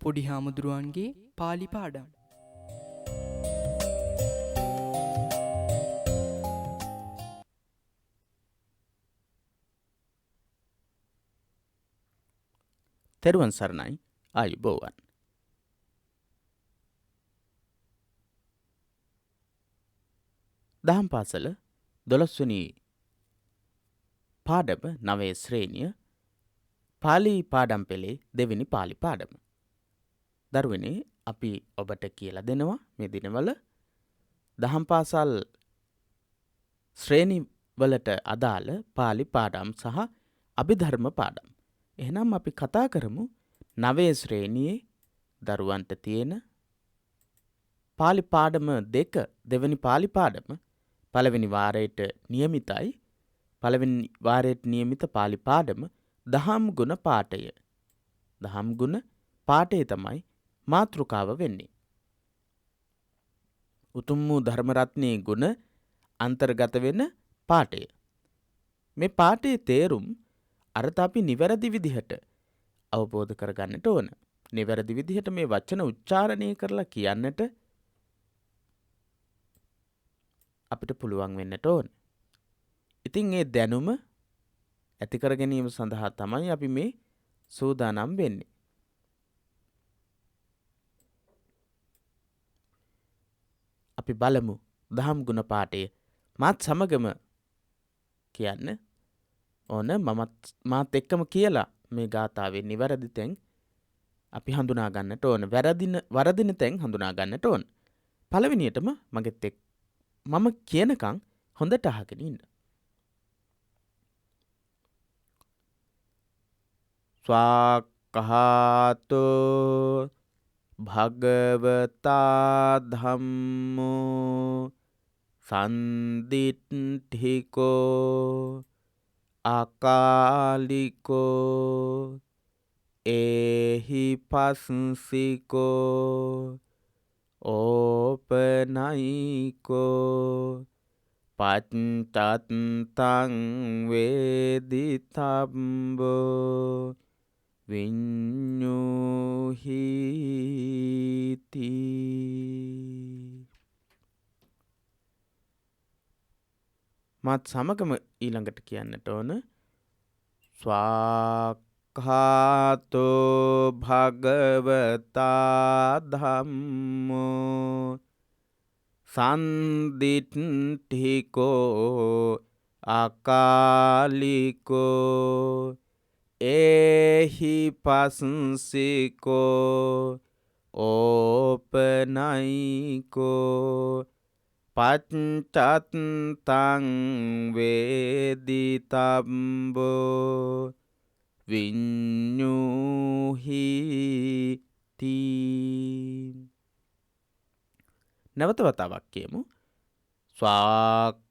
පොඩි හාමුදුරුවන්ගේ පාලි පාඩම්. තෙරුවන් සරණයි ආයුබෝවන්. දහම් පාසල 12 වෙනි පාඩම 9 ශ්‍රේණිය පාලි පාඩම් පෙළේ දෙවෙනි පාලි පාඩම. දරුවනේ අපි ඔබට කියලා දෙනවා මේ දිනවල දහම් පාසල් ශ්‍රේණි වලට අදාළ පාලි පාඩම් සහ අභිධර්ම පාඩම්. එහෙනම් අපි කතා කරමු 9 ශ්‍රේණියේ දරුවන්ට තියෙන පාලි පාඩම 2 දෙවෙනි පාලි පාඩම පළවෙනි වාරයට නියමිතයි. පළවෙනි වාරයට නියමිත පාලි පාඩම දහම් ගුණ පාඨය. දහම් ගුණ පාඨය තමයි මාතෘකාව වෙන්නේ. උතුම් වූ ධර්ම රත්නයේ ගුණ අන්තර්ගත වෙන පාඨය. මේ පාඨයේ තේරුම් අරත අපි නිවැරදි විදිහට අවබෝධ කරගන්නට ඕන. නිවැරදි විදිහට මේ වචන උච්චාරණය කරලා කියන්නට අපිට පුළුවන් වෙන්නට ඕන. ඉතින් ඒ දැනුම ඇති කර ගැනීම සඳහා තමයි අපි මේ සූදානම් වෙන්නේ. අපි බලමු දහම් ගුණ පාඨය මාත් සමගම කියන්න ඕන. මාත් එක්කම කියලා මේ ගාථාවේ නිවැරදි තැන් අපි හඳුනා ගන්නට ඕන. වරදින තැන් හඳුනා ගන්නට ඕන. පළවෙනියටම මගෙත් එක්ක මම කියනකම් හොඳට අහගෙන ඉන්න. ස්වාක්ඛාතෝ භගවතා ධම්මෝ සන්දිට්ඨිකෝ අකාලිකෝ ඒහි පස්සිකෝ ඕපනයිකෝ පච්චත්තං වේදිතබ්බෝ විඤ්ඤුහිති. මාත් සමගම ඊළඟට කියන්නට ඕන. ස්වාක්ඛාතෝ භගවතා ධම්මෝ සන්දිට්ඨිකෝ අකාලිකෝ ඒහි පස්සිකෝ ඕපනයිකෝ පච්චත්තං වේදිතබ්බෝ විඤ්ඤුහිති. නැවත වතාවක් කියමු. ස්වාක්ඛාතෝ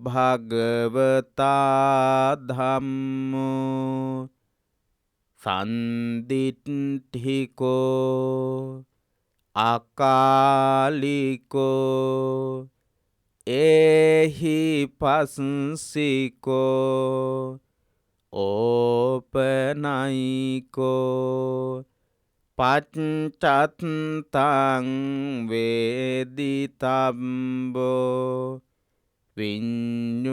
භගවතා ධම්මෝ සන්දිට්ඨිකෝ අකාලිකෝ ඒහි පස්සිකෝ ඕපනයිකෝ පච්චත්තං වේදිතබ්බෝ විඤ්ඤුහිති.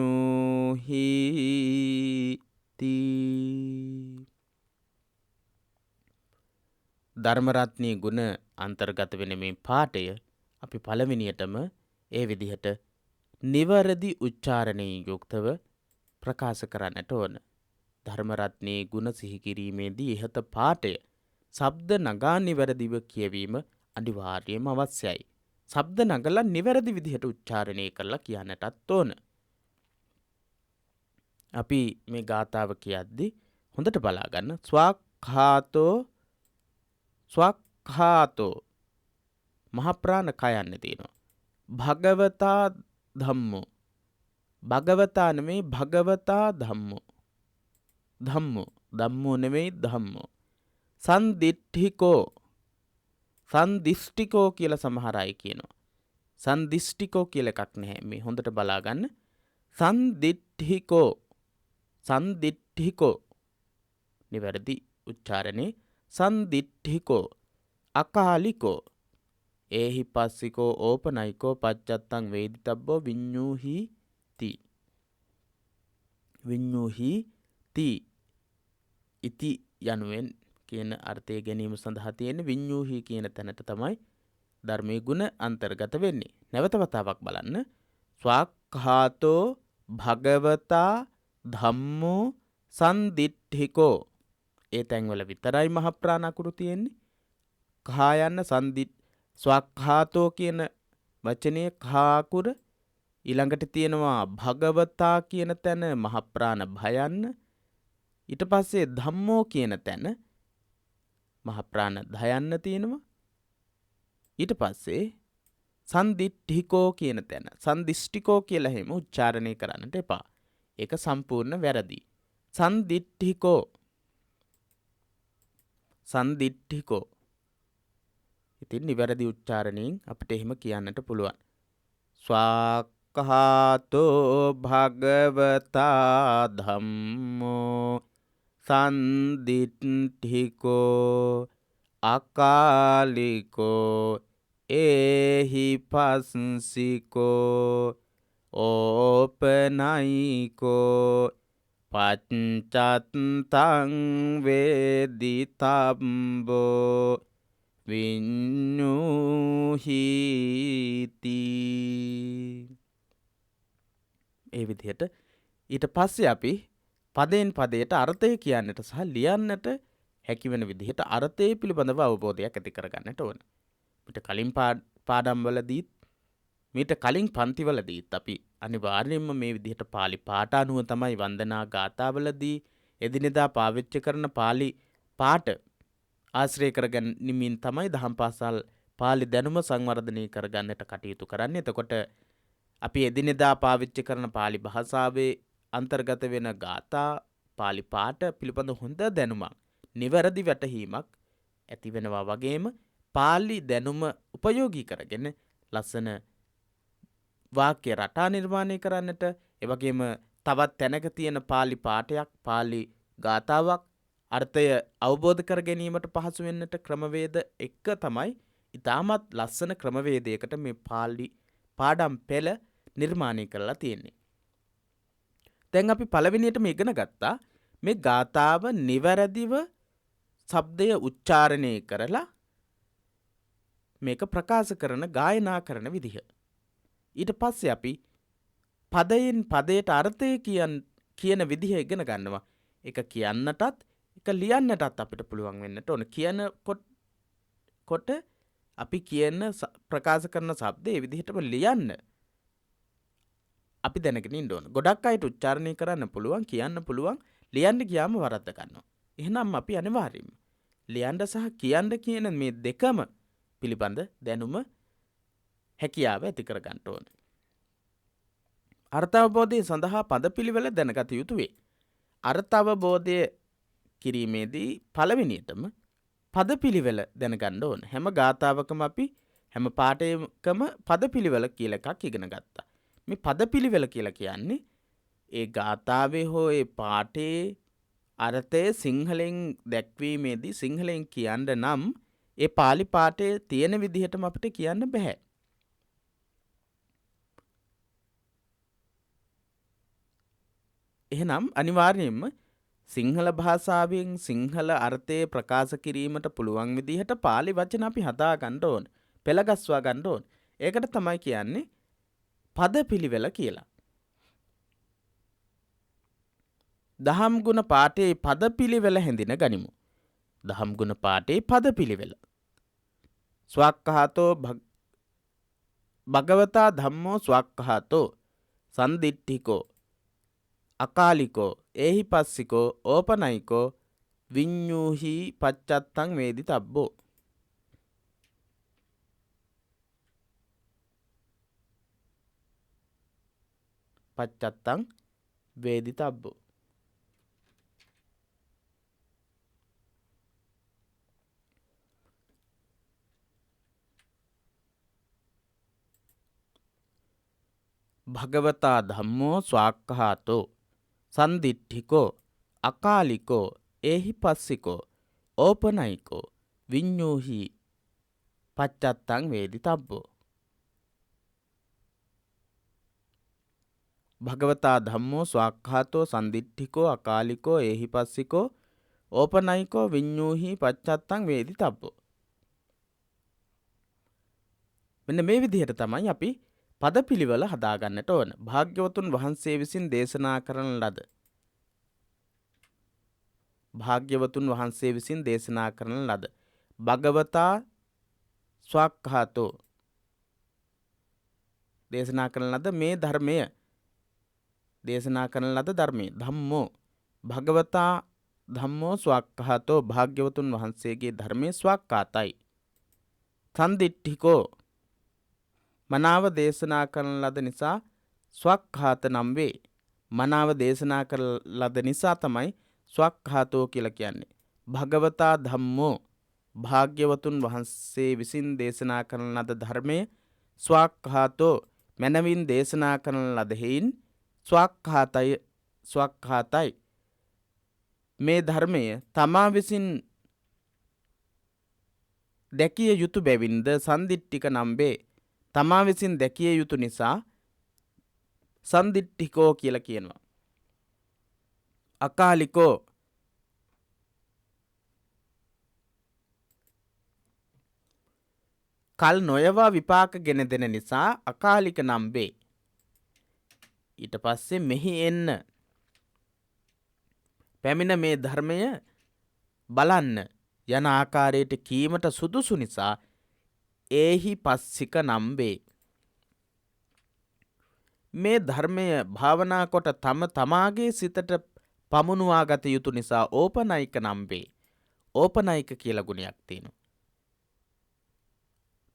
ධර්මරත්නී ගුණ අන්තර්ගත වෙන මේ පාඨය අපි පළවෙනියටම ඒ විදිහට නිවැරදි උච්චාරණයෙන් යුක්තව ප්‍රකාශ කරන්නට ඕන. ධර්මරත්නී ගුණ සිහි කිරීමේදී ඉහත පාඨය ශබ්ද නගා නිවැරදිව කියවීම අනිවාර්යයෙන්ම අවශ්‍යයි. ශබ්ද නගලා නිවැරදි විදිහට උච්චාරණය කරලා කියන්නටත් ඕන. අපි මේ ගාථාව කියද්දී හොඳට බලා ගන්න. ස්වාක්ඛාතෝ මහ ප්‍රාණ කයන්න තියෙනවා. භගවතා ධම්මෝ භගවතා නෙමෙයි භගවතා ධම්මෝ. ධම්මෝ නෙමෙයි ධම්මෝ. සන්දිට්ඨිකෝ සන්දිෂ්ඨිකෝ කියලා සමහර අය කියනවා. සන්දිෂ්ඨිකෝ කියලා එකක් නැහැ. මේ හොඳට බලා ගන්න. සන්දිට්ඨිකෝ නිවැරදි උච්චාරණේ සන්දිට්ඨිකෝ අකාලිකෝ ඒහි පස්සිකෝ ඕපනයිකෝ පච්චත්තං වේදිතබ්බෝ විඤ්ඤූහිති විඤ්ඤූහිති ඉති යනුවෙන් කියන අර්ථය ගැනීම සඳහා තියෙන විඤ්ඤූහි කියන තැනට තමයි ධර්මයේ ගුණ අන්තර්ගත වෙන්නේ. නැවත වතාවක් බලන්න. ස්වාක්ඛාතෝ භගවතා ධම්මෝ සන්දිට්ඨිකෝ ඒ තැන්වල විතරයි මහ ප්‍රාණ අකුරු තියෙන්නේ. කහා යන්න ස්වාක්ඛාතෝ කියන වචනේ කහා අකුර ඊළඟට තියෙනවා භගවතා කියන තැන මහ ප්‍රාණ භයන්න ඊට පස්සේ ධම්මෝ කියන තැන මහ ප්‍රාණ ධයන්න තියෙනවා ඊට පස්සේ සන්දිට්ඨිකෝ කියන තැන සන්දිෂ්ඨිකෝ කියලා හැම උච්චාරණය කරන්නට එපා. ඒක සම්පූර්ණ වැරදි. සන්දිට්ඨිකෝ ඉතින් නිවැරදි උච්චාරණයෙන් අපිට එහෙම කියන්නට පුළුවන්. ස්වාක්ඛාතෝ භගවතා ධම්මෝ සන්දිට්ඨිකෝ අකාලිකෝ ඒහි පස්සිකෝ ඕපනයිකෝ පච්චත්තං වේදිතබ්බෝ විඤ්ඤූහිති. ඒ විදිහට ඊට පස්සේ අපි පදයෙන් පදයට අර්ථය කියන්නට සහ ලියන්නට හැකිවන විදිහට අර්ථය පිළිබඳව අවබෝධයක් ඇති කරගන්නට ඕන. මීට කලින් පාඩම්වලදීත් මීට කලින් පන්තිවලදීත් අපි අනිවාර්යයෙන්ම මේ විදිහට පාලි පාඨ අනුව තමයි වන්දනා ගාථාවලදී එදිනෙදා පාවිච්චි කරන පාලි පාඨ ආශ්‍රය කරගනිමින් තමයි දහම් පාසල් පාලි දැනුම සංවර්ධනය කරගන්නට කටයුතු කරන්නේ. එතකොට අපි එදිනෙදා පාවිච්චි කරන පාලි භාෂාවේ අන්තර්ගත වෙන ගාථා පාලි පාඨ පිළිබඳ හොඳ දැනුමක් නිවැරදි වැටහීමක් ඇති වෙනවා වගේම පාලි දැනුම උපයෝගී කරගෙන ලස්සන වාක්‍ය රටා නිර්මාණය කරන්නට එවැගේම තවත් තැනක තියෙන පාලි පාඨයක් පාලි ගාථාවක් අර්ථය අවබෝධ කර ගැනීමට පහසු වෙන්නට ක්‍රමවේද එක තමයි ඉතාමත් ලස්සන ක්‍රමවේදයකට මේ පාලි පාඩම් පෙළ නිර්මාණය කරලා තියෙන්නේ. දැන් අපි පළවෙනියටම ඉගෙන ගත්තා මේ ගාථාව නිවැරදිව ශබ්දය උච්චාරණය කරලා මේක ප්‍රකාශ කරන ගායනා කරන විදිහ. ඊට පස්සේ අපි පදයෙන් පදයට අර්ථය කියන විදිහ ඉගෙන ගන්නවා. එක කියන්නටත් එක ලියන්නටත් අපිට පුළුවන් වෙන්නට ඕන. කියනකොට අපි කියන ප්‍රකාශ කරන ශබ්ද ඒ විදිහටම ලියන්න අපි දැනගෙන ඉන්න ඕන. ගොඩක් අයට උච්චාරණය කරන්න පුළුවන්, කියන්න පුළුවන්, ලියන්න ගියාම වරද්ද ගන්නවා. එහෙනම් අපි අනිවාර්යයෙන්ම ලියන්න සහ කියන්න කියන මේ දෙකම පිළිබඳ දැනුම හැකියාව ඇති කර ගන්න ඕන. අර්ථාවබෝධය සඳහා පදපිළිවෙල දැනගත යුතු වේ. අර්ථාවබෝධය කිරීමේදී පළවෙනියටම පදපිළිවෙල දැනගන්න ඕන. හැම ගාථාවකම අපි හැම පාඨයකම පදපිළිවෙල කියලා එකක් ඉගෙන ගත්තා. මේ පදපිළිවෙල කියලා කියන්නේ ඒ ගාථාවේ හෝ ඒ පාඨයේ අර්ථය සිංහලෙන් දැක්වීමේදී සිංහලෙන් කියන්න නම් ඒ පාලි පාඨයේ තියෙන විදිහටම අපිට කියන්න බෑ. එහෙනම් අනිවාර්යයෙන්ම සිංහල භාෂාවෙන් සිංහල අර්ථය ප්‍රකාශ කිරීමට පුළුවන් විදිහට පාලි වචන අපි හදා ගන්න ඕන. පෙළගස්වා ගන්න ඕන. ඒකට තමයි කියන්නේ පදපිළිවෙල කියලා. දහම් ගුණ පාඨයේ පදපිළිවෙල හැඳින ගනිමු. දහම් ගුණ පාඨයේ පදපිළිවෙල. ස්වාක්ඛාතෝ භගවතා ධම්මෝ ස්වාක්ඛාතෝ සන්දිට්ඨිකෝ අකාලිකෝ ඒහි පස්සිකෝ ඕපනයිකෝ විඤ්ඤූහි පච්චත්තං වේදිතබ්බෝ. පච්චත්තං වේදිතබ්බෝ. භගවතා ධම්මෝ ස්වාක්ඛාතෝ සන්දිට්ඨිකෝ අකාලිකෝ ඒහි පස්සිකෝ ඕපනයිකෝ විඤ්ඤූහි පච්චත්තං වේදිතබ්බෝ. භගවතා ධම්මෝ ස්වාක්ඛාතෝ සන්දිට්ඨිකෝ අකාලිකෝ ඒහිපස්සිකෝ ඕපනයිකෝ විඤ්ඤූහි පච්චත්තං වේදිතබ්බෝ. මෙන්න මේ විදිහට තමයි අපි පදපිළිවෙල හදාගන්නට ඕන. භාග්‍යවතුන් වහන්සේ විසින් දේශනා කරන ලද භාග්‍යවතුන් වහන්සේ විසින් දේශනා කරන ලද භගවතා ස්වාක්ඛාතෝ දේශනා කරන ලද මේ ධර්මය දේශනා කරන ලද ධර්මයේ ධම්මෝ භගවතා ධම්මෝ ස්වාක්ඛාතෝ භාග්‍යවතුන් වහන්සේගේ ධර්මයේ ස්වාක්ඛාතයි. සන්දිට්ඨිකෝ මනාව දේශනා කරන ලද නිසා ස්වාක්ඛාත නම් වේ. මනාව දේශනා කරන ලද නිසා තමයි ස්වාක්ඛාතෝ කියලා කියන්නේ. භගවතා ධම්මෝ භාග්‍යවතුන් වහන්සේ විසින් දේශනා කරන ලද ධර්මයේ ස්වාක්ඛාතෝ මනවින් දේශනා කරන ලද හේයින් ස්වාක්ඛාතයි. මේ ධර්මය තමා විසින් දැකිය යුතු බැවින්ද සන්දිට්ඨික නම් වේ. තමා විසින් දැකිය යුතු නිසා සන්දිට්ඨිකෝ කියලා කියනවා. අකාලිකෝ කල් නොයවා විපාක ගෙන දෙන නිසා අකාලික නම් වේ. ඊට පස්සේ මෙහි එන්න පැමිණ මේ ධර්මය බලන්න යන ආකාරයට කීමට සුදුසු නිසා ඒහි පස්සික නම් වේ. මේ ධර්මය භාවනා කොට තම තමාගේ සිතට පමුණුවා ගත යුතු නිසා ඕපනයික නම් වේ. ඕපනයික කියලා ගුණයක් තියෙනවා.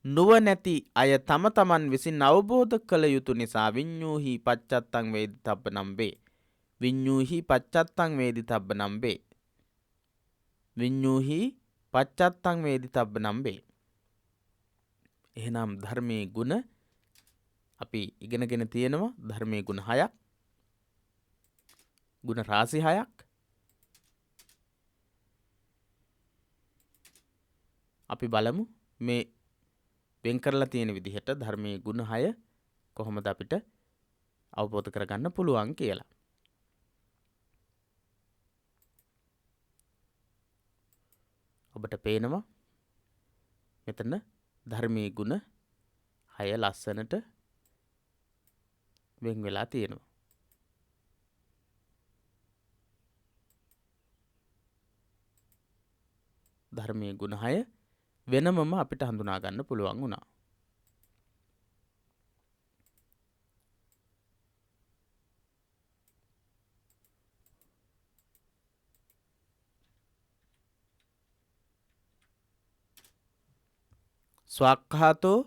නුවණැති අය තම තමන් විසින් අවබෝධ කළ යුතු නිසා විඤ්ඤූහි පච්චත්තං වේදිතබ්බ නම් වේ. විඤ්ඤූහි පච්චත්තං වේදිතබ්බ නම් වේ. විඤ්ඤූහි පච්චත්තං වේදිතබ්බ නම් වේ. එහෙනම් ධර්මයේ ගුණ අපි ඉගෙනගෙන තියෙනවා. ධර්මයේ ගුණ 6ක්. ගුණ රාශි 6ක්. අපි බලමු මේ වෙන් කරලා තියෙන විදිහට ධර්මයේ ගුණ 6 කොහොමද අපිට අවබෝධ කරගන්න පුළුවන් කියලා. ඔබට පේනවා මෙතන ධර්මයේ ගුණ 6 ලස්සනට වෙන් වෙලා තියෙනවා. ධර්මයේ ගුණ 6 වෙනමම අපිට හඳුනා ගන්න පුළුවන් වුණා. ස්වාක්ඛාතෝ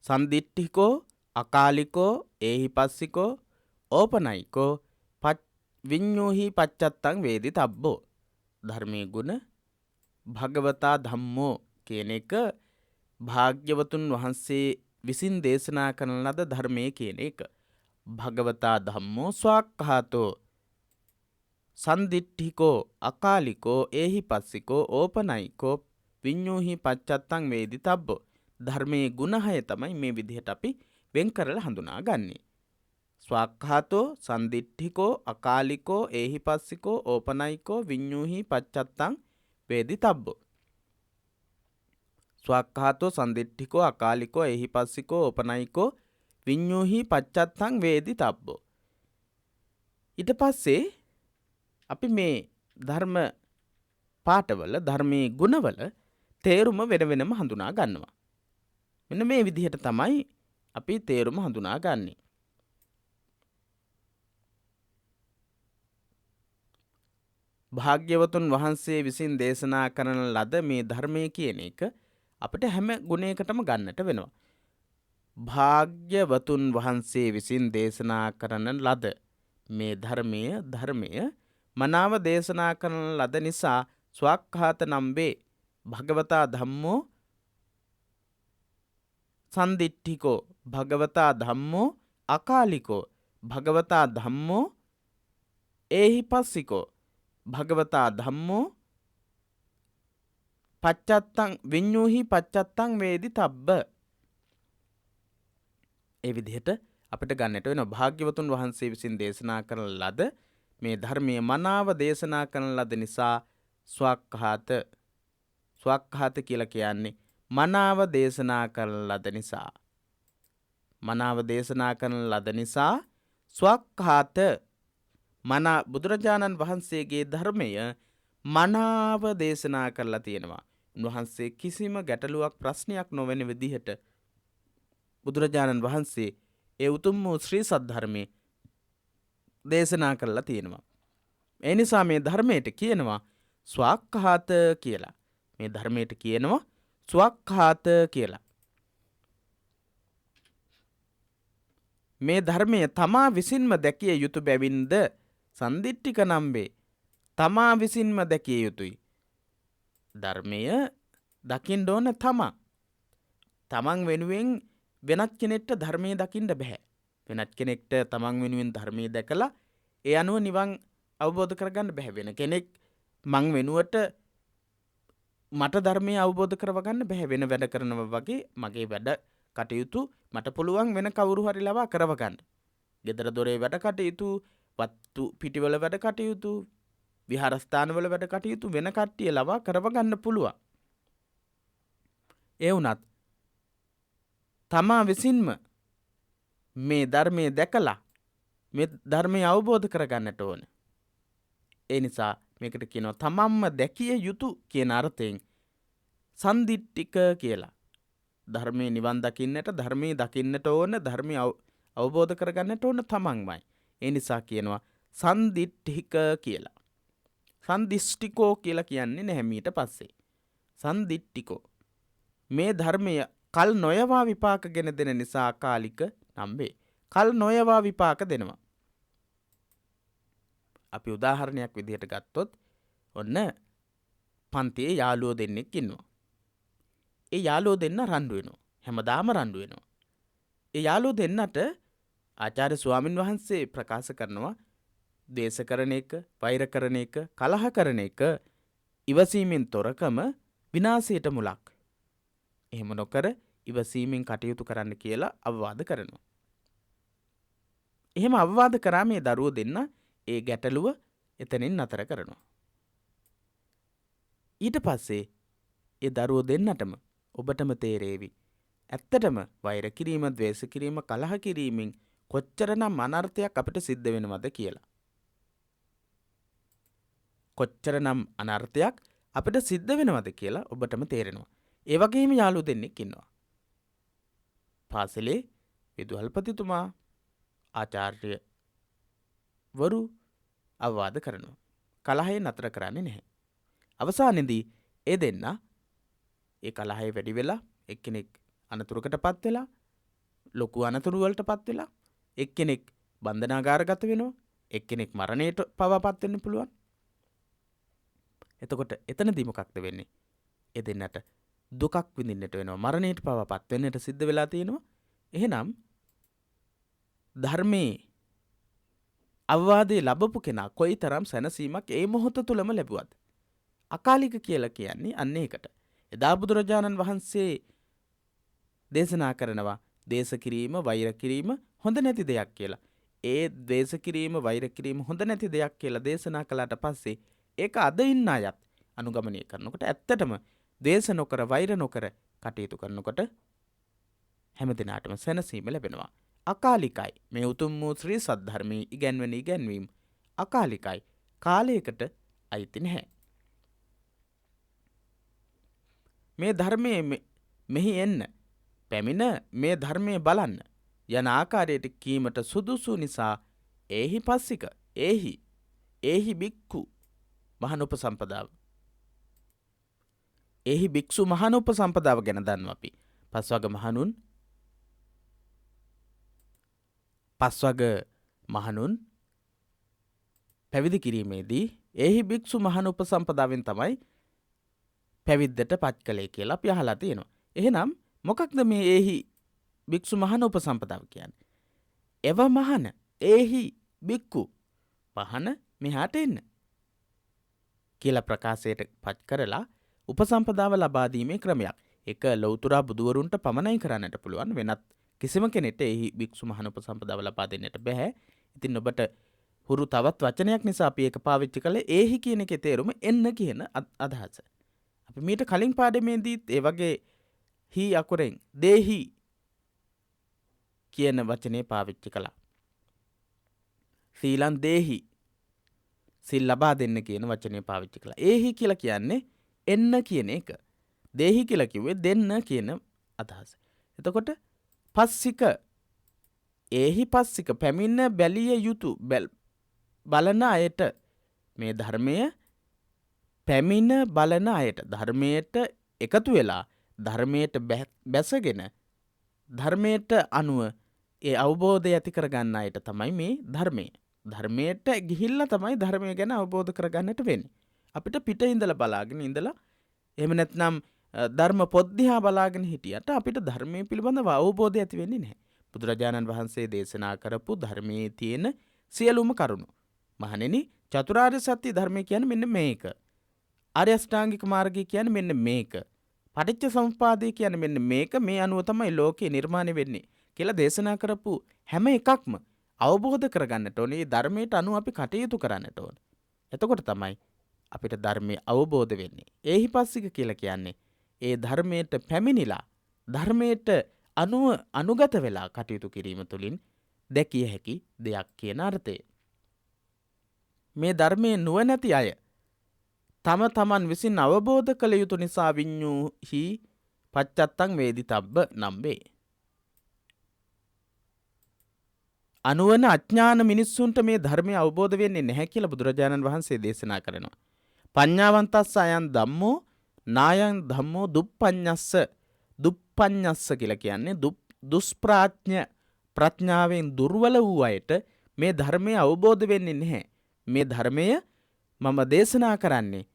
සන්දිට්ඨිකෝ අකාලිකෝ ඒහිපස්සිකෝ ඕපනයිකෝ විඤ්ඤූහි පච්චත්තං වේදිතබ්බෝ. ධර්මයේ ගුණ භගවතා ධම්මෝ කියන එක භාග්‍යවතුන් වහන්සේ විසින් දේශනා කරන ලද ධර්මයේ කියන එක. භගවතා ධම්මෝ ස්වාක්ඛාතෝ සන්දිට්ඨිකෝ අකාලිකෝ ඒහිපස්සිකෝ ඕපනයිකෝ විඤ්ඤූහි පච්චත්තං වේදිතබ්බෝ. ධර්මයේ ගුණ 6 තමයි මේ විදිහට අපි වෙන් කරලා හඳුනාගන්නේ. ස්වාක්ඛාතෝ සන්දිට්ඨිකෝ අකාලිකෝ ඒහිපස්සිකෝ ඕපනයිකෝ විඤ්ඤූහි පච්චත්තං වේදිතබ්බෝ. ස්වාක්ඛාතෝ සන්දිට්ඨිකෝ අකාලිකෝ ඒහිපස්සිකෝ ඕපනයිකෝ විඤ්ඤූහි පච්චත්තං වේදිතබ්බෝ. ඊට පස්සේ අපි මේ ධර්ම පාඨවල ධර්මයේ ගුණවල තේරුම වෙන වෙනම හඳුනා ගන්නවා. මෙන්න මේ විදිහට තමයි අපි තේරුම හඳුනා ගන්නෙ. භාග්‍යවතුන් වහන්සේ විසින් දේශනා කරන ලද මේ ධර්මයේ කියන එක අපිට හැම ගුණයකටම ගන්නට වෙනවා. භාග්‍යවතුන් වහන්සේ විසින් දේශනා කරන ලද මේ ධර්මය මනාව දේශනා කරන ලද නිසා ස්වාක්ඛාත නම් වේ. භගවතා ධම්මෝ සන්දිට්ඨිකෝ භගවතා ධම්මෝ අකාලිකෝ භගවතා ධම්මෝ ඒහිපස්සිකෝ භගවතා ධම්මෝ පච්චත්තං විඤ්ඤූහි පච්චත්තං වේදි තබ්බ. ඒ විදිහට අපිට ගන්නට වෙනවා භාග්‍යවතුන් වහන්සේ විසින් දේශනා කරන ලද මේ ධර්මයේ මනාව දේශනා කරන ලද නිසා ස්වක්ඛාත. ස්වක්ඛාත කියලා කියන්නේ මනාව දේශනා කරන ලද නිසා. මනාව දේශනා කරන ලද නිසා ස්වක්ඛාත. මනා බුදුරජාණන් වහන්සේගේ ධර්මය මනාව දේශනා කරලා තියෙනවා. උන්වහන්සේ කිසිම ගැටලුවක් ප්‍රශ්නයක් නොවන විදිහට බුදුරජාණන් වහන්සේ ඒ උතුම් වූ ශ්‍රී සද්ධර්මයේ දේශනා කරලා තියෙනවා. ඒ නිසා මේ ධර්මයට කියනවා ස්වක්ඛාත කියලා. මේ ධර්මයට කියනවා ස්වක්ඛාත කියලා. මේ ධර්මය තමා විසින්ම දැකිය යුතු බැවින්ද සන්දිට්ඨික නම්බේ. තමා විසින්ම දැකිය යුතුයි. ධර්මය දකින්න ඕන තමා. තමන් වෙනුවෙන් වෙනත් කෙනෙක්ට ධර්මයේ දකින්න බෑ. වෙනත් කෙනෙක්ට තමන් වෙනුවෙන් ධර්මයේ දැකලා ඒ අනුව නිවන් අවබෝධ කරගන්න බෑ. වෙන කෙනෙක් මං වෙනුවට මට ධර්මයේ අවබෝධ කරවගන්න බෑ. වෙන වැඩ කරනවා වගේ මගේ වැඩ කටයුතු මට පුළුවන් වෙන කවුරු හරි ලවා කරවගන්න. ගෙදර දොරේ වැඩ කටයුතු, වත්තු පිටිවල වැඩ කටයුතු, විහාරස්ථානවල වැඩ කටයුතු වෙන කට්ටිය ලවා කරවගන්න පුළුවන්. ඒ වුණත් තමා විසින්ම මේ ධර්මයේ දැකලා මේ ධර්මය අවබෝධ කරගන්නට ඕන. ඒ නිසා මේකට කියනවා තමන්ම දැකිය යුතු කියන අර්ථයෙන් සන්දිට්ඨික කියලා. ධර්මයේ නිවන් දකින්නට, ධර්මයේ දකින්නට ඕන, ධර්මය අවබෝධ කරගන්නට ඕන තමන්මයි. ඒ නිසා කියනවා සන්දිට්ඨික කියලා. සන්දිෂ්ඨිකෝ කියලා කියන්නේ නැහැ ඊට පස්සේ. සන්දිට්ඨිකෝ. මේ ධර්මය කල් නොයවා විපාක ගෙන දෙන නිසා අකාලික නම්බේ. කල් නොයවා විපාක දෙනවා. අපි උදාහරණයක් විදිහට ගත්තොත් ඔන්න පන්තියේ යාළුවෝ දෙන්නෙක් ඉන්නවා. ඒ යාළුවෝ දෙන්න රණ්ඩු වෙනවා. හැමදාම රණ්ඩු වෙනවා. ඒ යාළුවෝ දෙන්නට ආචාර්ය ස්වාමින් වහන්සේ ප්‍රකාශ කරනවා දේශ කරන එක, වෛර කරන එක, කලහ කරන එක ඉවසීමෙන් තොරකම විනාශයට මුලක්. එහෙම නොකර ඉවසීමෙන් කටයුතු කරන්න කියලා අවවාද කරනවා. එහෙම අවවාද කරා මේ දරුවෝ දෙන්න ඒ ගැටලුව එතනින් නතර කරනවා. ඊට පස්සේ ඒ දරුවෝ දෙන්නටම ඔබටම තේරේවි. ඇත්තටම වෛර කිරීම, ද්වේෂ කිරීම, කලහ කිරීමෙන් කොච්චරනම් අනර්ථයක් අපිට සිද්ධ වෙනවද කියලා. කොච්චරනම් අනර්ථයක් අපිට සිද්ධ වෙනවද කියලා ඔබටම තේරෙනවා. ඒ වගේම යාළුවෝ දෙන්නෙක් ඉන්නවා. පාසලේ විදුහල්පතිතුමා ආචාර්ය වරු අවවාද කරනවා. කලහය නතර කරන්නේ නැහැ. අවසානයේදී ඒ දෙන්න ඒ කලහය වැඩි වෙලා එක්කෙනෙක් අනතුරකටපත් වෙලා, ලොකු අනතුරු වලටපත් වෙලා, එක්කෙනෙක් බන්ධනාගාරගත වෙනවා, එක්කෙනෙක් මරණයට පවාපත් වෙන්න පුළුවන්. එතකොට එතනදී මොකක්ද වෙන්නේ? ඒ දෙන්නට දුකක් විඳින්නට වෙනවා. මරණයට පවාපත් වෙන්නට සිද්ධ වෙලා තියෙනවා. එහෙනම් ධර්මයේ අවවාදේ ලැබපු කෙනා කොයිතරම් සැනසීමක් ඒ මොහොත තුලම ලැබුවද? අකාලික කියලා කියන්නේ අන්න ඒකට. එදා බුදුරජාණන් වහන්සේ දේශනා කරනවා දේශ කිරීම, වෛර කිරීම හොඳ නැති දෙයක් කියලා. ඒ දේශ කිරීම, වෛර කිරීම හොඳ නැති දෙයක් කියලා දේශනා කළාට පස්සේ ඒක අද ඉන්න අයත් අනුගමනය කරනකොට ඇත්තටම දේශ නොකර, වෛර නොකර කටයුතු කරනකොට හැමදිනාටම සැනසීම ලැබෙනවා. අකාලිකයි. මේ උතුම් වූ ශ්‍රී සද්ධර්මයේ ඉගැන්වෙන ඉගැන්වීම් අකාලිකයි. කාලයකට අයිති නැහැ. මේ ධර්මයේ මෙහි එන්න, පැමිණ මේ ධර්මයේ බලන්න යන ආකාරයට කීමට සුදුසු නිසා ඒහි පස්සික, ඒහි බික්ඛු මහානුපසම්පදාව. ඒහි භික්ෂු මහානුපසම්පදාව ගැන දන්නවා අපි. පස්වග මහණුන් පැවිදි කිරීමේදී ඒහි භික්ෂු මහානුපසම්පදාවෙන් තමයි පැවිද්දට පත් කළේ කියලා අපි අහලා තියෙනවා. එහෙනම් මොකක්ද මේ ඒහි භික්ෂු මහානුපසම්පදාව කියන්නේ? එව මහන, ඒහි භික්ඛු මහන මෙහාට එන්න කියලා ප්‍රකාශයට පත් කරලා උපසම්පදාව ලබා දීමේ ක්‍රමයක්. ඒක ලෞතුරා බුදුවරුන්ට පමණයි කරන්නට පුළුවන්. වෙනත් කිසිම කෙනෙක්ට එහි භික්ෂු මහණ උපසම්පදාව ලබා දෙන්නට බෑ. ඉතින් ඔබට හුරු තවත් වචනයක් නිසා අපි ඒක පාවිච්චි කළේ ඒහි කියන එකේ තේරුම එන්න කියන අදහස. අපි මීට කලින් පාඩමේදීත් ඒ වගේ හි අකුරෙන් දේහි කියන වචනේ පාවිච්චි කළා. සීලං දේහි සිල් ලබා දෙන්න කියන වචනේ පාවිච්චි කළා. ඒහි කියලා කියන්නේ එන්න කියන එක. දේහි කියලා කිව්වේ දෙන්න කියන අදහස. එතකොට පස්සික ඒහි පස්සික පැමිණ බැලිය යුතු බලන අයට මේ ධර්මය පැමිණ බලන අයට ධර්මයට එකතු වෙලා ධර්මයට බැසගෙන ධර්මයට අනුව ඒ අවබෝධය ඇති කරගන්න අයට තමයි මේ ධර්මය. ධර්මයට ගිහිල්ලා තමයි ධර්මය ගැන අවබෝධ කරගන්නට වෙන්නේ. අපිට පිට ඉඳලා බලාගෙන ඉඳලා එහෙම නැත්නම් ධර්ම පොත් දිහා බලාගෙන හිටියට අපිට ධර්මයේ පිළිබඳව අවබෝධය ඇති වෙන්නේ නැහැ. බුදුරජාණන් වහන්සේ දේශනා කරපු ධර්මයේ තියෙන සියලුම කරුණු. මහණෙනි, චතුරාර්ය සත්‍ය ධර්මය කියන්නේ මෙන්න මේක. ආර්ය අෂ්ටාංගික මාර්ගය කියන්නේ මෙන්න මේක. පටිච්ච සමුප්පාදය කියන්නේ මෙන්න මේක. මේ අනුව තමයි ලෝකේ නිර්මාණය වෙන්නේ කියලා දේශනා කරපු හැම එකක්ම අවබෝධ කරගන්නට ඕනේ. මේ ධර්මයට අනුව අපි කටයුතු කරන්නට ඕනේ. එතකොට තමයි අපිට ධර්මයේ අවබෝධ වෙන්නේ. ඒහිපස්සික කියලා කියන්නේ ඒ ධර්මයට පැමිණිලා ධර්මයට අනුගත වෙලා කටයුතු කිරීම තුළින් දැකිය හැකි දෙයක් කියන අර්ථය. මේ ධර්මයේ නුවණැති අය තම තමන් විසින් අවබෝධ කළ යුතු නිසා විඤ්ඤූහි පච්චත්තං වේදිතබ්බ නම් වේ. අනුවන අඥාන මිනිස්සුන්ට මේ ධර්මය අවබෝධ වෙන්නේ නැහැ කියලා බුදුරජාණන් වහන්සේ දේශනා කරනවා. පඤ්ඤාවන්තස්ස අයං ධම්මෝ නායං ධම්මෝ දුප්පඤ්ඤස්ස. දුප්පඤ්ඤස්ස කියලා කියන්නේ දුෂ්ප්‍රඥ ප්‍රඥාවෙන් දුර්වල වූ අයට මේ ධර්මය අවබෝධ වෙන්නේ නැහැ. මේ ධර්මය මම දේශනා කරන්නේ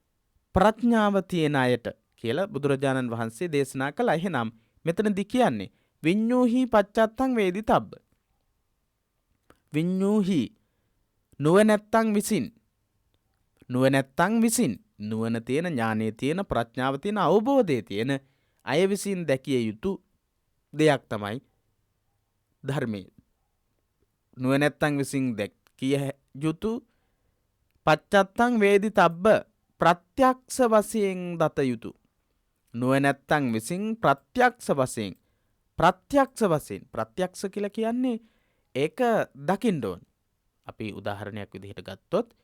ප්‍රඥාව තියෙන අයට කියලා බුදුරජාණන් වහන්සේ දේශනා කළා. එහෙනම් මෙතනදී කියන්නේ විඤ්ඤූහි පච්චත්තං වේදිතබ්බ. විඤ්ඤූහි නුවණැත්තන් විසින් නුවණ තියෙන, ඥානයේ තියෙන, ප්‍රඥාව තියෙන, අවබෝධයේ තියෙන අය විසින් දැකිය යුතු දෙයක් තමයි ධර්මය. නුවණැත්තන් විසින් දැකිය යුතු පච්චත්තං වේදිතබ්බ ප්‍රත්‍යක්ෂ වශයෙන් දත යුතු. නුවණැත්තන් විසින් ප්‍රත්‍යක්ෂ කියලා කියන්නේ ඒක දකින්න ඕන. අපි උදාහරණයක් විදිහට ගත්තොත්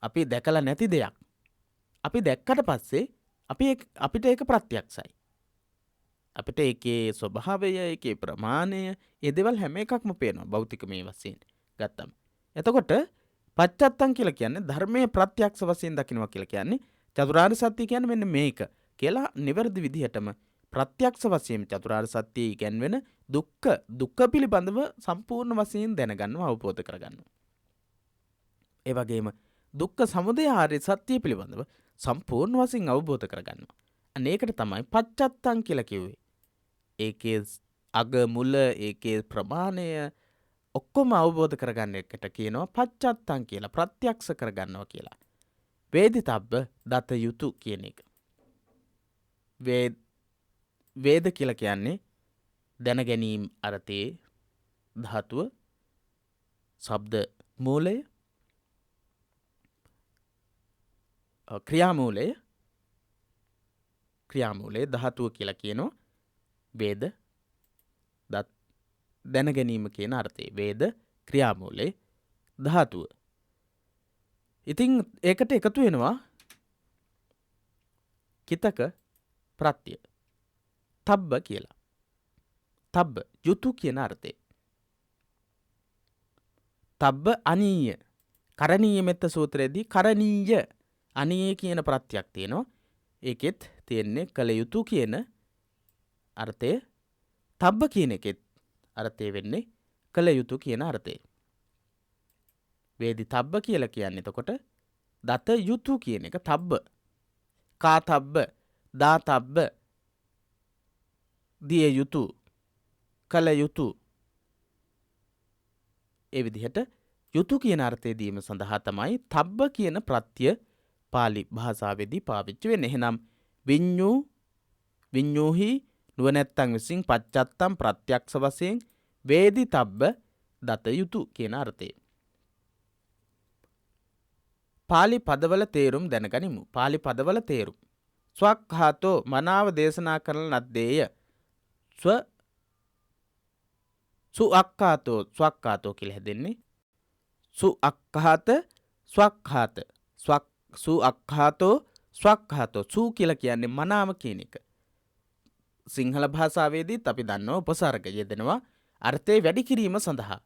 අපි දැකලා නැති දෙයක් අපි දැක්කට පස්සේ අපිට ඒක ප්‍රත්‍යක්ෂයි. අපිට ඒකේ ස්වභාවය, ඒකේ ප්‍රමාණය, ඒ දේවල් හැම එකක්ම පේනවා භෞතික මේ වශයෙන් ගත්තම. එතකොට පච්චත්තං කියලා කියන්නේ ධර්මයේ ප්‍රත්‍යක්ෂ වශයෙන් දකින්නවා කියලා කියන්නේ චතුරාර්ය සත්‍ය කියන්නේ මෙන්න මේක කියලා නිවැරදි විදිහටම ප්‍රත්‍යක්ෂ වශයෙන් චතුරාර්ය සත්‍යය ඉගැන්වෙන දුක්ඛ පිළිබඳව සම්පූර්ණ වශයෙන් දැනගන්නවා, අවබෝධ කරගන්නවා. ඒ වගේම දුක්ඛ සමුදය ආර්ය සත්‍ය පිළිබඳව සම්පූර්ණ වශයෙන් අවබෝධ කරගන්නවා. අනේකට තමයි පච්චත්තං කියලා කිව්වේ. ඒකේ අග මුල, ඒකේ ප්‍රමාණය ඔක්කොම අවබෝධ කරගන්න එකට කියනවා පච්චත්තං කියලා, ප්‍රත්‍යක්ෂ කරගන්නවා කියලා. වේදිතබ්බ දත යුතු කියන එක. වේද කියලා කියන්නේ දැන ගැනීම අර්ථයේ ධාතුව, ශබ්ද මූලය, ක්‍රියාමූලය ධාතුව කියලා කියනවා. වේද දැන ගැනීම කියන අර්ථයේ වේද ක්‍රියාමූලය ධාතුව. ඉතින් ඒකට එකතු වෙනවා කිතක ප්‍රත්‍ය තබ්බ කියලා. තබ්බ යුතු කියන අර්ථය. තබ්බ අනීය කරණීය මෙත්ත සූත්‍රයේදී කරණීය අනීය කියන ප්‍රත්‍යක් තියෙනවා. ඒකෙත් තියෙන්නේ කළ යුතු කියන අර්ථය. තබ්බ කියන එකෙත් අර්ථය වෙන්නේ කළ යුතු කියන අර්ථය. වේදි තබ්බ කියලා කියන්නේ එතකොට දත යුතු කියන එක. තබ්බ කාතබ්බ දාතබ්බ දිය යුතු, කළ යුතු. ඒ විදිහට යුතු කියන අර්ථය දීම සඳහා තමයි තබ්බ කියන ප්‍රත්‍ය පාලි භාෂාවේදී පාවිච්චි වෙන්නේ. එහෙනම් විඤ්ඤූහි නුවණැත්තන් විසින් පච්චත්තම් ප්‍රත්‍යක්ෂ වශයෙන් වේදිතබ්බ දත යුතු කියන අර්ථය. පාලි පදවල තේරුම් දැනගනිමු. පාලි පදවල තේරුම්. ස්වක්ඛාතෝ මනාව දේශනා කරන ලද්දේය. සුඅක්ඛාතෝ ස්වක්ඛාතෝ කියලා හැදෙන්නේ. සුඅක්ඛාත ස්වක්ඛාත. සුඅක්ඛාතෝ ස්වක්ඛාතෝ. සු කියලා කියන්නේ මනාව කියන එක. සිංහල භාෂාවේදීත් අපි දන්නවා උපසර්ග යෙදෙනවා අර්ථය වැඩි කිරීම සඳහා.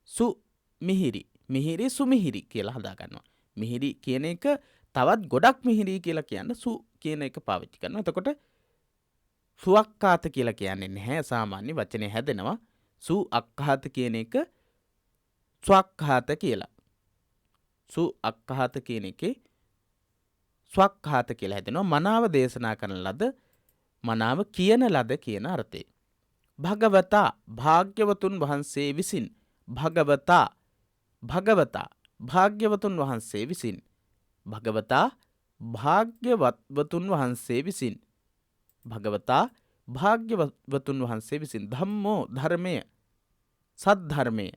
සු මිහිරි, මිහිරි සුමිහිරි කියලා හදා ගන්නවා. මිහිරි කියන එක තවත් ගොඩක් මිහිරි කියලා කියන්න සු කියන එක පාවිච්චි කරනවා. එතකොට සුඅක්ඛාත කියලා කියන්නේ නැහැ. සාමාන්‍ය වචනේ හැදෙනවා. සුඅක්ඛාත කියන එක ස්වක්ඛාත කියලා. සුඅක්ඛාත කියන එකේ ස්වක්ඛාත කියලා හැදෙනවා. මනාව දේශනා කරන ලද, මනාව කියන ලද කියන අර්ථය. භගවතා භාග්‍යවතුන් වහන්සේ විසින්. භගවතා භාග්‍යවතුන් වහන්සේ විසින්. භගවතා භාග්‍යවතුන් වහන්සේ විසින්. භගවතා භාග්‍යවතුන් වහන්සේ විසින්. ධම්මෝ ධර්මය, සද්ධර්මය,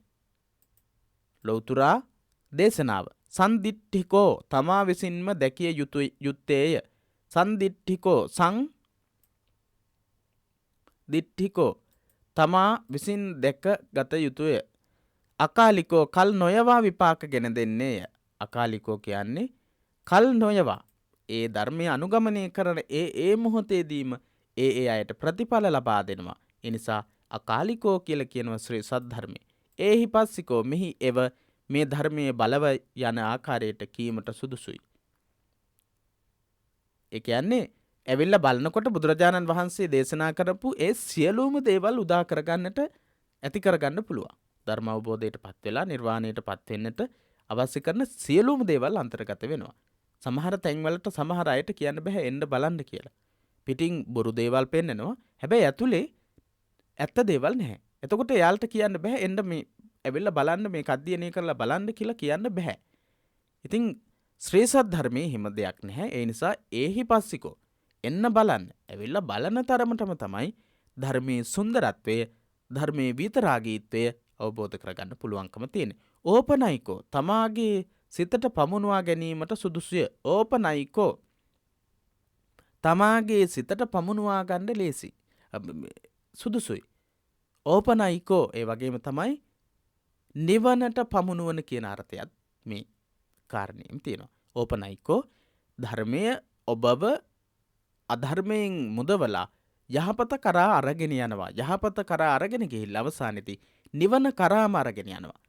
ලෞතුරා දේශනාව. සන්දිට්ඨිකෝ තමා විසින්ම දැකිය යුත්තේය. සන්දිට්ඨිකෝ දිට්ඨිකෝ තමා විසින් දැක ගත යුතුය. අකාලිකෝ කල් නොයවා විපාක ගෙන දෙන්නේය. අකාලිකෝ කියන්නේ කල් නොයවා ඒ ධර්මය අනුගමනය කරන ඒ මොහොතේදීම ඒ අයට ප්‍රතිඵල ලබා දෙනවා. එනිසා අකාලිකෝ කියලා කියනවා ශ්‍රී සද්ධර්මය. ඒහි පස්සිකෝ මෙහි එව මේ ධර්මයේ බලව යන ආකාරයට කීමට සුදුසුයි. ඒ කියන්නේ ඇවිල්ලා බලනකොට බුදුරජාණන් වහන්සේ දේශනා කරපු ඒ සියලුම දේවල් උදා කරගන්නට ඇති කරගන්න පුළුවන්. ධර්ම අවබෝධයට පත් වෙලා නිර්වාණයට පත් වෙන්නට අවශ්‍ය කරන සියලුම දේවල් අන්තර්ගත වෙනවා. සමහර තැන්වලට සමහර අයට කියන්න බෑ එන්න බලන්න කියලා. පිටින් බොරු දේවල් පෙන්නනවා. හැබැයි ඇතුලේ ඇත්ත දේවල් නැහැ. එතකොට එයාලට කියන්න බෑ එන්න මේ ඇවිල්ලා බලන්න මේ අධ්‍යයනය කරලා බලන්න කියලා කියන්න බෑ. ඉතින් ශ්‍රී සද්ධර්මයේ හිම දෙයක් නැහැ. ඒ නිසා ඒහි පස්සිකෝ එන්න බලන්න. ඇවිල්ලා බලන තරමටම තමයි ධර්මයේ සුන්දරත්වය, ධර්මයේ විතරාගීත්වය අවබෝධ කරගන්න පුළුවන්කම තියෙන්නේ. ඕපනයිකෝ තමාගේ සිතට පමුණවා ගැනීමට සුදුසුය. ඕපනයිකෝ තමාගේ සිතට පමුණවා ගන්න ලේසි. සුදුසුයි. ඕපනයිකෝ ඒ වගේම තමයි නිවනට පමුණුවන කියන අර්ථයත් මේ කාරණයෙන් තියෙනවා. ඕපනයිකෝ ධර්මය ඔබව අධර්මයෙන් මුදවලා යහපත කරා අරගෙන යනවා. යහපත කරා අරගෙන ගිහිල්ලා අවසානයේදී නිවන කරාම අරගෙන යනවා.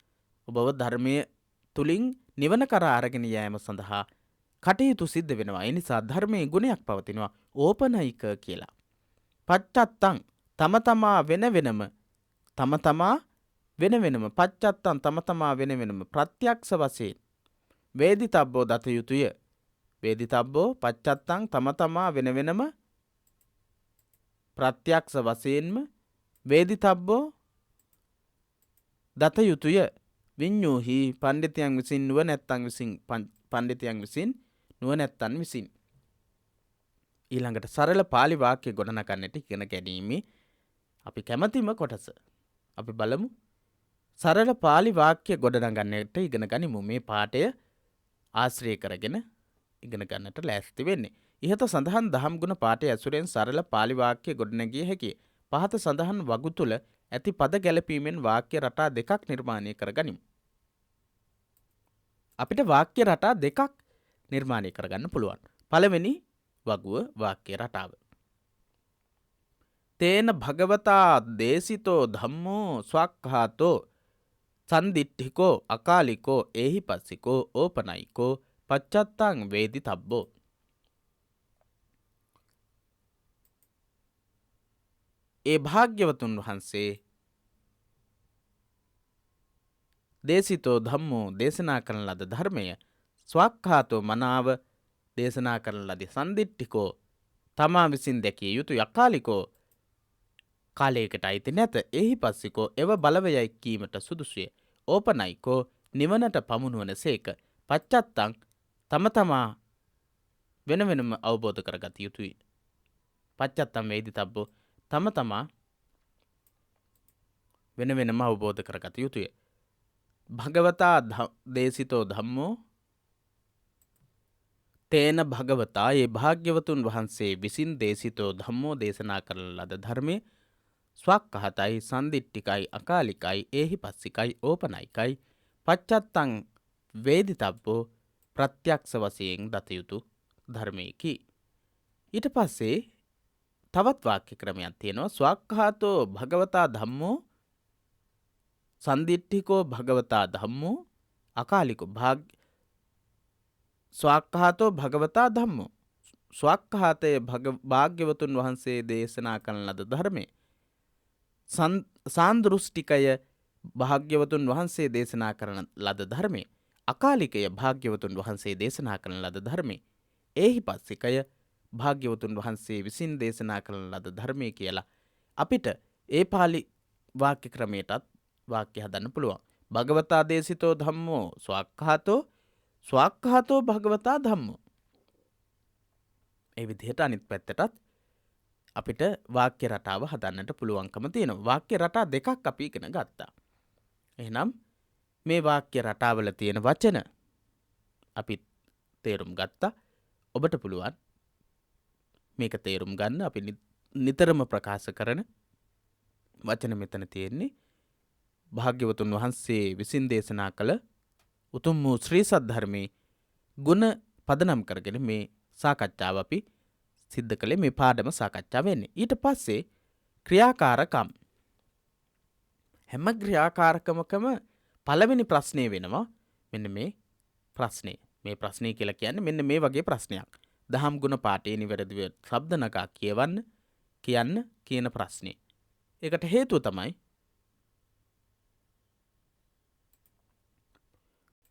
ඔබව ධර්මයේ තුලින් නිවන කරා අරගෙන යෑම සඳහා කටයුතු සිද්ධ වෙනවා. ඒ නිසා ධර්මයේ ගුණයක් පවතිනවා ඕපනයික කියලා. පච්චත්තං තම තමා වෙන වෙනම පච්චත්තං තම තමා වෙන වෙනම ප්‍රත්‍යක්ෂ වශයෙන් වේදිතබ්බෝ දත යුතුය. වේදිතබ්බෝ පච්චත්තං තම තමා වෙන වෙනම ප්‍රත්‍යක්ෂ වශයෙන්ම වේදිතබ්බෝ දත යුතුය. විඤ්ඤූහි පණ්ඩිතයන් විසින් නුවණැත්තන් විසින්. ඊළඟට සරල පාලි වාක්‍ය ගොඩනගන්නට ඉගෙන ගැනීමේ අපි කැමැතිම කොටස. අපි බලමු. සරල පාලි වාක්‍ය ගොඩනගන්නට ඉගෙන ගනිමු. මේ පාඩය ආශ්‍රය කරගෙන ඉගෙන ගන්නට ලෑස්ති වෙන්නේ. ඉහත සඳහන් දහම් ගුණ පාඨය ඇසුරෙන් සරල පාලි වාක්‍ය ගොඩනැගිය හැකියි. පහත සඳහන් වගු තුල ඇති පද ගැලපීමෙන් වාක්‍ය රටා දෙකක් නිර්මාණය කරගනිමු. අපිට වාක්‍ය රටා දෙකක් නිර්මාණය කරගන්න පුළුවන්. පළවෙනි වගුව වාක්‍ය රටාව. තේන භගවතා දේසිතෝ ධම්මෝ ස්වක්ඛාතෝ සන්දිට්ඨිකෝ අකාලිකෝ ඒහි පස්සිකෝ ඕපනයිකෝ පච්චත්තං වේදිතබ්බෝ. ඒ භාග්‍යවතුන් වහන්සේ දේසිතෝ ධම්මෝ දේශනා කරන ලද ධර්මය ස්වක්ඛාතෝ මනාව දේශනා කරන ලද සන්දිට්ඨිකෝ තමා විසින් දැකිය යුතු අකාලිකෝ කාලයකට අයිති නැත. එහි පස්සිකෝ එව බලවයයි කීමට සුදුසුය. ඕපනයිකෝ නිවනට පමුණුවන සේක. පච්චත්තං තම තමා වෙන වෙනම අවබෝධ කරගත යුතුයි. පච්චත්තම් වේදිතබ්බෝ තම තමා වෙන වෙනම අවබෝධ කරගත යුතුය. භගවතා දේශිතෝ ධම්මෝ තේන භගවතා ඒ භාග්‍යවතුන් වහන්සේ විසින් දේශිතෝ ධම්මෝ දේශනා කරන ලද ධර්මය ස්වක්ඛහතයි සන්දිට්ඨිකයි අකාලිකයි ඒහි පස්සිකයි ඕපනයිකයි පච්චත්තං වේදිතබ්බෝ ප්‍රත්‍යක්ෂ වශයෙන් දත යුතු ධර්මයකි. ඊට පස්සේ තවත් වාක්‍ය ක්‍රමයක් තියෙනවා. ස්වක්ඛාතෝ භගවතා ධම්මෝ සන්දිට්ඨිකෝ භගවතා ධම්මෝ අකාලිකෝ ස්වක්ඛාතෝ භගවතා ධම්මෝ ස්වක්ඛාතයේ භාග්‍යවතුන් වහන්සේ දේශනා කරන ලද ධර්මයේ සාන්දෘෂ්ටිකය භාග්‍යවතුන් වහන්සේ දේශනා කරන ලද ධර්මයේ අකාලිකය භාග්‍යවතුන් වහන්සේ දේශනා කරන ලද ධර්මයේ ඒහි පස්සිකය භාග්‍යවතුන් වහන්සේ විසින් දේශනා කරන ලද ධර්මයේ කියලා අපිට ඒ පාලි වාක්‍ය ක්‍රමයටත් වාක්‍ය හදන්න පුළුවන්. භගවතා දේශිතෝ ධම්මෝ ස්වක්ඛාතෝ භගවතා ධම්මෝ. ඒ විදිහට අනිත් පැත්තටත් අපිට වාක්‍ය රටාව හදන්නට පුළුවන්කම තියෙනවා. වාක්‍ය රටා දෙකක් අපි ඉගෙන ගත්තා. එහෙනම් මේ වාක්‍ය රටාවල තියෙන වචන අපි තේරුම් ගත්තා. ඔබට පුළුවන් මේක තේරුම් ගන්න. අපි නිතරම ප්‍රකාශ කරන වචන මෙතන තියෙන්නේ භාග්‍යවතුන් වහන්සේ විසින් දේශනා කළ උතුම් වූ ශ්‍රී සද්ධර්මයේ ගුණ පදනම් කරගෙන මේ සාකච්ඡාව අපි සිද්ධ කළේ. මේ පාඩම සාකච්ඡා වෙන්නේ. ඊට පස්සේ ක්‍රියාකාරකම්. හැම ක්‍රියාකාරකමකම පළවෙනි ප්‍රශ්නය වෙනවා මෙන්න මේ ප්‍රශ්නේ. මේ ප්‍රශ්නේ කියලා කියන්නේ මෙන්න මේ වගේ ප්‍රශ්නයක්. දහම් ගුණ පාඨයේ නිවැරදිව ශබ්ද නගා කියන්න කියන ප්‍රශ්නේ. ඒකට හේතුව තමයි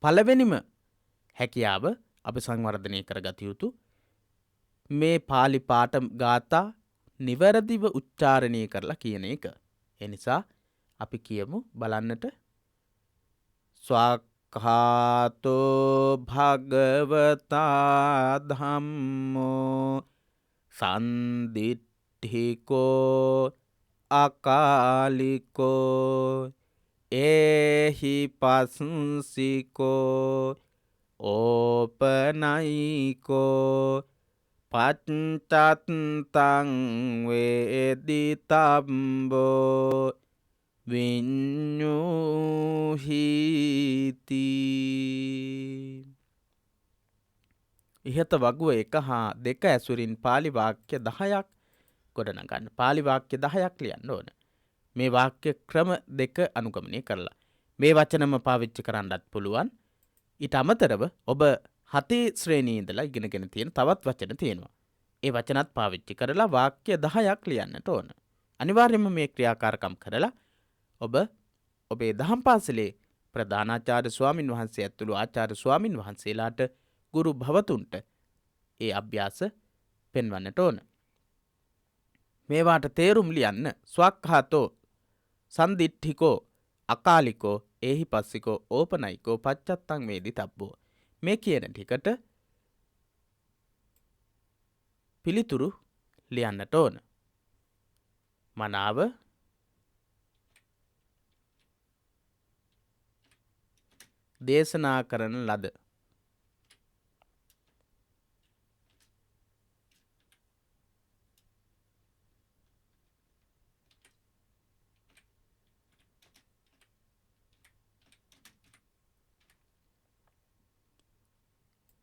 පළවෙනිම හැකියාව අපි සංවර්ධනය කරගත යුතු මේ පාලි පාඨ ගාථා නිවැරදිව උච්චාරණය කරලා කියන එක. ඒ නිසා අපි කියමු බලන්නට. ස්වක්ඛාතෝ භගවතා ධම්මෝ සන්දිට්ඨිකෝ අකාලිකෝ ඒහි පස්සිකෝ ඕපනයිකෝ පච්චත්තං වේදිතබ්බෝ විඤ්ඤුහිති. ඉහත වගුව 1 හා 2 ඇසුරින් පාලි වාක්‍ය 10ක් ගොඩනගන්න. පාලි වාක්‍ය 10ක් ලියන්න ඕන. මේ වාක්‍ය ක්‍රම 2 අනුගමනය කරලා. මේ වචනම පාවිච්චි කරන්නත් පුළුවන්. ඊට අමතරව ඔබ 7 ශ්‍රේණියේ ඉඳලා ඉගෙනගෙන තියෙන තවත් වචන තියෙනවා. ඒ වචනත් පාවිච්චි කරලා වාක්‍ය 10ක් ලියන්නට ඕන. අනිවාර්යයෙන්ම මේ ක්‍රියාකාරකම් කරලා ඔබ ඔබේ දහම් පාසලේ ප්‍රධානාචාර්ය ස්වාමින් වහන්සේ ඇතුළු ආචාර්ය ස්වාමින් වහන්සේලාට ගුරු භවතුන්ට ඒ අභ්‍යාස පෙන්වන්නට ඕන. මේවාට තේරුම් ලියන්න. ස්වක්ඛාතෝ සන්දිට්ඨිකෝ අකාලිකෝ ඒහි පස්සිකෝ ඕපනයිකෝ පච්චත්තං වේදිතබ්බෝ. මේ කියන ටිකට පිළිතුරු ලියන්නට ඕන. මනාව දේශනා කරන ලද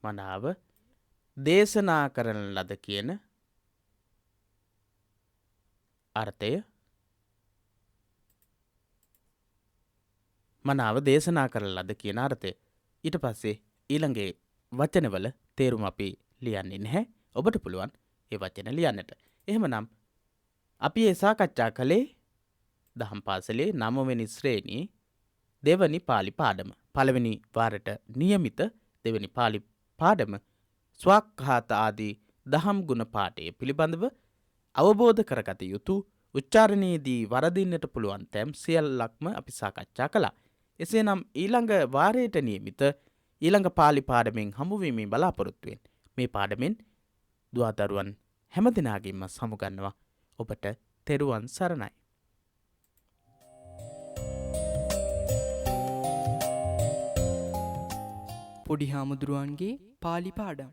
මනාව දේශනා කරන ලද කියන අර්ථය මනාව දේශනා කරන ලද කියන අර්ථය. ඊට පස්සේ ඊළඟේ වචනවල තේරුම අපි ලියන්නේ නැහැ. ඔබට පුළුවන් ඒ වචන ලියන්නට. එහෙමනම් අපි ඒ සාකච්ඡා කළේ දහම් පාසලේ 9 වෙනි ශ්‍රේණියේ දෙවනි පාලි පාඩම. පළවෙනි වාරයට નિયમિત දෙවනි පාලි පාඩම ස්වක්ඛාත ආදී දහම් ගුණ පාඨය පිළිබඳව අවබෝධ කරගත යුතු උච්චාරණයේදී වරදින්නට පුළුවන් තැම් සියල්ලක්ම අපි සාකච්ඡා කළා. එසේනම් ඊළඟ වාරයට નિયમિત ඊළඟ පාලි පාඩමෙන් හමු වීමේ බලාපොරොත්තු වෙන්න. මේ පාඩමෙන් දුවදරුවන් හැමදිනාගේම සමුගන්නවා. ඔබට තෙරුවන් සරණයි. පොඩි හාමුදුරුවන්ගේ පාලි පාඩම්.